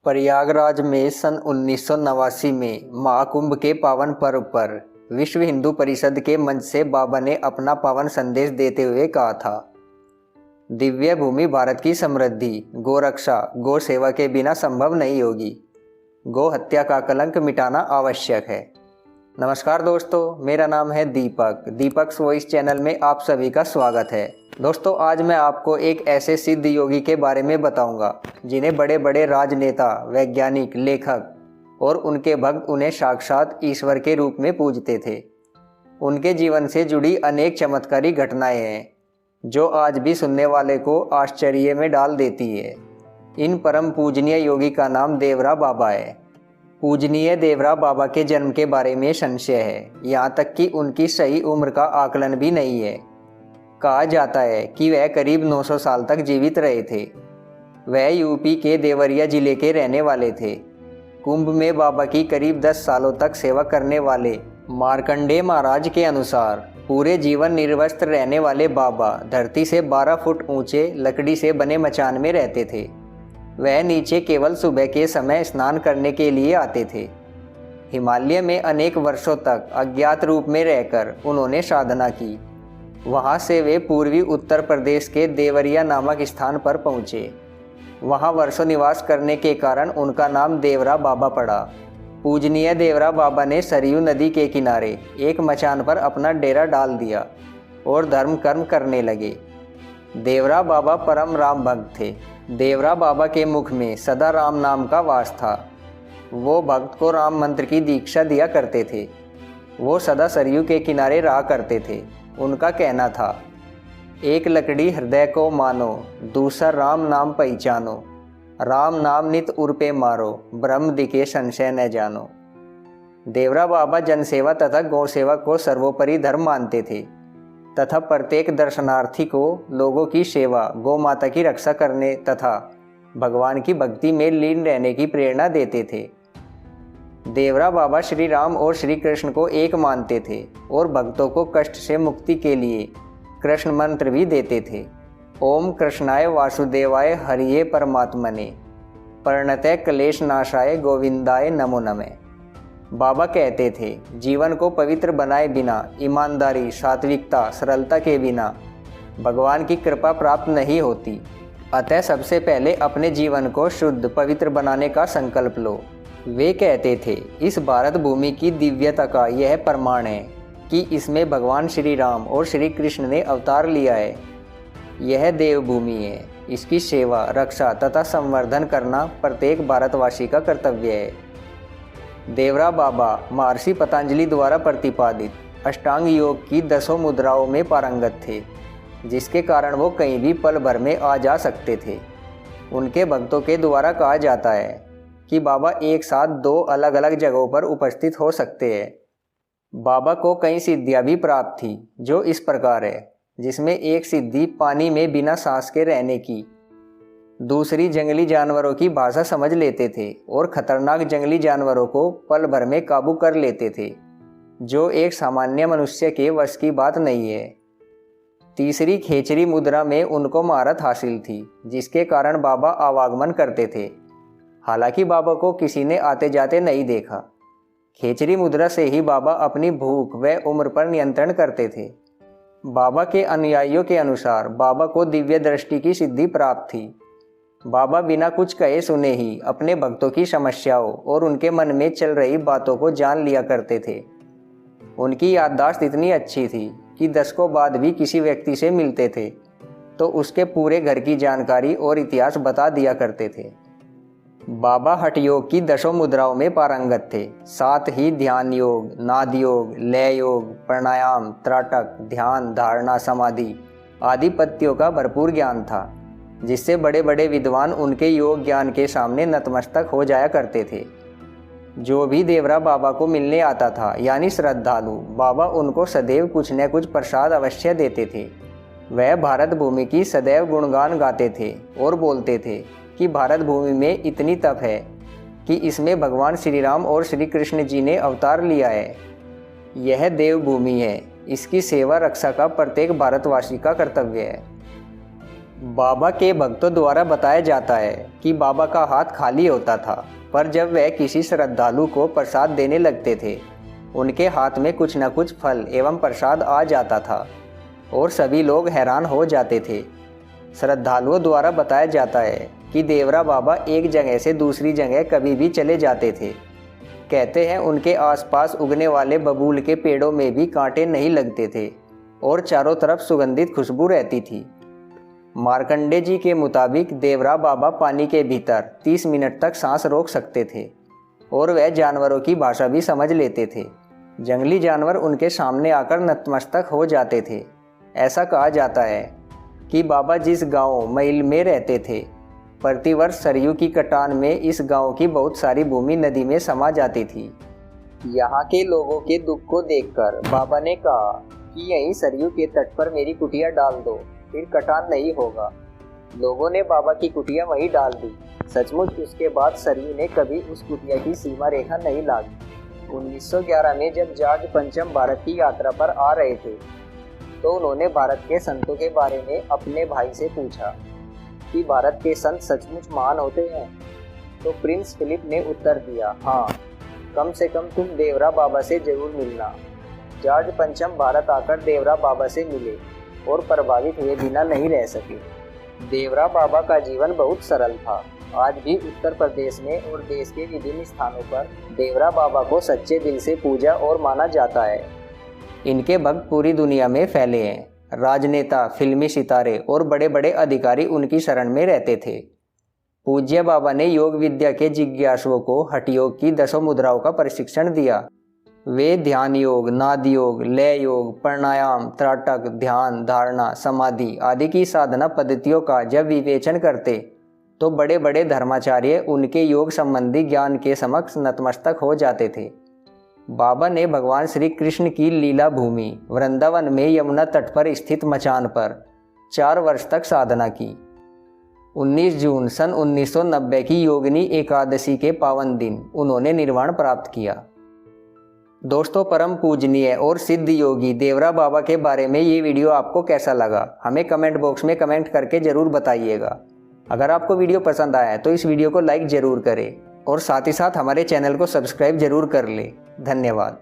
प्रयागराज में सन 1989 में महाकुंभ के पावन पर्व पर विश्व हिंदू परिषद के मंच से बाबा ने अपना पावन संदेश देते हुए कहा था, दिव्य भूमि भारत की समृद्धि, गोरक्षा, गौ सेवा के बिना संभव नहीं होगी। गौ हत्या का कलंक मिटाना आवश्यक है। नमस्कार दोस्तों, मेरा नाम है दीपक वॉइस चैनल में आप सभी का स्वागत है। दोस्तों, आज मैं आपको एक ऐसे सिद्ध योगी के बारे में बताऊंगा जिन्हें बड़े बड़े राजनेता, वैज्ञानिक, लेखक और उनके भक्त उन्हें साक्षात ईश्वर के रूप में पूजते थे। उनके जीवन से जुड़ी अनेक चमत्कारी घटनाएं हैं जो आज भी सुनने वाले को आश्चर्य में डाल देती है। इन परम पूजनीय योगी का नाम देवरा बाबा है। पूजनीय देवरा बाबा के जन्म के बारे में संशय है, यहाँ तक कि उनकी सही उम्र का आकलन भी नहीं है। कहा जाता है कि वह करीब 900 साल तक जीवित रहे थे। वह यूपी के देवरिया जिले के रहने वाले थे। कुंभ में बाबा की करीब 10 सालों तक सेवा करने वाले मार्कंडेय महाराज के अनुसार पूरे जीवन निर्वस्त्र रहने वाले बाबा धरती से 12 फुट ऊंचे लकड़ी से बने मचान में रहते थे। वह नीचे केवल सुबह के समय स्नान करने के लिए आते थे। हिमालय में अनेक वर्षों तक अज्ञात रूप में रहकर उन्होंने साधना की। वहाँ से वे पूर्वी उत्तर प्रदेश के देवरिया नामक स्थान पर पहुँचे। वहाँ वर्षों निवास करने के कारण उनका नाम देवरा बाबा पड़ा। पूजनीय देवरा बाबा ने सरयू नदी के किनारे एक मचान पर अपना डेरा डाल दिया और धर्म कर्म करने लगे। देवरा बाबा परम राम भक्त थे। देवरा बाबा के मुख में सदा राम नाम का वास था। वो भक्त को राम मंत्र की दीक्षा दिया करते थे। वो सदा सरयू के किनारे रहा करते थे। उनका कहना था, एक लकड़ी हृदय को मानो, दूसरा राम नाम पहचानो, राम नाम नित उर्पे मारो, ब्रह्म दिखे संशय न जानो। देवरा बाबा जनसेवा तथा गौ सेवा को सर्वोपरि धर्म मानते थे तथा प्रत्येक दर्शनार्थी को लोगों की सेवा, गौ माता की रक्षा करने तथा भगवान की भक्ति में लीन रहने की प्रेरणा देते थे। देवरा बाबा श्री राम और श्री कृष्ण को एक मानते थे और भक्तों को कष्ट से मुक्ति के लिए कृष्ण मंत्र भी देते थे। ओम कृष्णाय वासुदेवाय हरिये परमात्मने प्रणतः क्लेश नाशाय गोविंदाय नमो नमः। बाबा कहते थे, जीवन को पवित्र बनाए बिना, ईमानदारी, सात्विकता, सरलता के बिना भगवान की कृपा प्राप्त नहीं होती। अतः सबसे पहले अपने जीवन को शुद्ध पवित्र बनाने का संकल्प लो। वे कहते थे, इस भारत भूमि की दिव्यता का यह प्रमाण है कि इसमें भगवान श्री राम और श्री कृष्ण ने अवतार लिया है। यह देवभूमि है। इसकी सेवा, रक्षा तथा संवर्धन करना प्रत्येक भारतवासी का कर्तव्य है। देवरा बाबा महर्षि पतंजलि द्वारा प्रतिपादित अष्टांग योग की 10 मुद्राओं में पारंगत थे, जिसके कारण वो कहीं भी पल भर में आ जा सकते थे। उनके भक्तों के द्वारा कहा जाता है कि बाबा एक साथ 2 अलग अलग जगहों पर उपस्थित हो सकते हैं। बाबा को कई सिद्धियां भी प्राप्त थी जो इस प्रकार है, जिसमें एक सिद्धि पानी में बिना सांस के रहने की, दूसरी जंगली जानवरों की भाषा समझ लेते थे और खतरनाक जंगली जानवरों को पल भर में काबू कर लेते थे, जो एक सामान्य मनुष्य के वश की बात नहीं है। तीसरी खेचरी मुद्रा में उनको महारत हासिल थी, जिसके कारण बाबा आवागमन करते थे। हालांकि बाबा को किसी ने आते जाते नहीं देखा। खेचरी मुद्रा से ही बाबा अपनी भूख व उम्र पर नियंत्रण करते थे। बाबा के अनुयायियों के अनुसार बाबा को दिव्य दृष्टि की सिद्धि प्राप्त थी। बाबा बिना कुछ कहे सुने ही अपने भक्तों की समस्याओं और उनके मन में चल रही बातों को जान लिया करते थे। उनकी याददाश्त इतनी अच्छी थी कि दशकों बाद भी किसी व्यक्ति से मिलते थे तो उसके पूरे घर की जानकारी और इतिहास बता दिया करते थे। बाबा हठ योग की 10 मुद्राओं में पारंगत थे। साथ ही ध्यान योग, नाद योग, लय योग, प्राणायाम, त्राटक, ध्यान, धारणा, समाधि आदि पत्तियों का भरपूर ज्ञान था, जिससे बड़े बड़े विद्वान उनके योग ज्ञान के सामने नतमस्तक हो जाया करते थे। जो भी देवरा बाबा को मिलने आता था, यानी श्रद्धालु, बाबा उनको सदैव कुछ न कुछ प्रसाद अवश्य देते थे। वह भारत भूमि की सदैव गुणगान गाते थे और बोलते थे कि भारत भूमि में इतनी तप है कि इसमें भगवान श्री राम और श्री कृष्ण जी ने अवतार लिया है। यह देवभूमि है। इसकी सेवा रक्षा का प्रत्येक भारतवासी का कर्तव्य है। बाबा के भक्तों द्वारा बताया जाता है कि बाबा का हाथ खाली होता था, पर जब वह किसी श्रद्धालु को प्रसाद देने लगते थे, उनके हाथ में कुछ न कुछ फल एवं प्रसाद आ जाता था और सभी लोग हैरान हो जाते थे। श्रद्धालुओं द्वारा बताया जाता है कि देवरा बाबा एक जगह से दूसरी जगह कभी भी चले जाते थे। कहते हैं उनके आसपास उगने वाले बबूल के पेड़ों में भी कांटे नहीं लगते थे और चारों तरफ सुगंधित खुशबू रहती थी। मार्कंडे जी के मुताबिक देवरा बाबा पानी के भीतर 30 मिनट तक सांस रोक सकते थे और वह जानवरों की भाषा भी समझ लेते थे। जंगली जानवर उनके सामने आकर नतमस्तक हो जाते थे। ऐसा कहा जाता है कि बाबा जिस गांव मैल में रहते थे, प्रतिवर्ष सरयू की कटान में इस गांव की बहुत सारी भूमि नदी में समा जाती थी। यहाँ के लोगों के दुख को देखकर बाबा ने कहा कि यहीं सरयू के तट पर मेरी कुटिया डाल दो, फिर कटान नहीं होगा। लोगों ने बाबा की कुटिया वहीं डाल दी। सचमुच उसके बाद सरयू ने कभी उस कुटिया की सीमा रेखा नहीं लागी। 1911 में जब जॉर्ज पंचम भारत की यात्रा पर आ रहे थे, तो उन्होंने भारत के संतों के बारे में अपने भाई से पूछा कि भारत के संत सचमुच महान होते हैं। तो प्रिंस फिलिप ने उत्तर दिया, हाँ, कम से कम तुम देवरा बाबा से जरूर मिलना। जॉर्ज पंचम भारत आकर देवरा बाबा से मिले और प्रभावित हुए बिना नहीं रह सके। देवरा बाबा का जीवन बहुत सरल था। आज भी उत्तर प्रदेश में और देश के विभिन्न स्थानों पर देवरा बाबा को सच्चे दिल से पूजा और माना जाता है। इनके भक्त पूरी दुनिया में फैले हैं। राजनेता, फिल्मी सितारे और बड़े बड़े अधिकारी उनकी शरण में रहते थे। पूज्य बाबा ने योग विद्या के जिज्ञासुओं को हठ योग की 10 मुद्राओं का प्रशिक्षण दिया। वे ध्यान योग, नाद योग, लय योग, प्राणायाम, त्राटक, ध्यान, धारणा, समाधि आदि की साधना पद्धतियों का जब विवेचन करते, तो बड़े बड़े धर्माचार्य उनके योग संबंधी ज्ञान के समक्ष नतमस्तक हो जाते थे। बाबा ने भगवान श्री कृष्ण की लीला भूमि वृंदावन में यमुना तट पर स्थित मचान पर 4 वर्ष तक साधना की। 19 जून सन 1990 की योगिनी एकादशी के पावन दिन उन्होंने निर्वाण प्राप्त किया। दोस्तों, परम पूजनीय और सिद्ध योगी देवरा बाबा के बारे में ये वीडियो आपको कैसा लगा, हमें कमेंट बॉक्स में कमेंट करके ज़रूर बताइएगा। अगर आपको वीडियो पसंद आया तो इस वीडियो को लाइक ज़रूर करें और साथ ही साथ हमारे चैनल को सब्सक्राइब जरूर कर लें। धन्यवाद।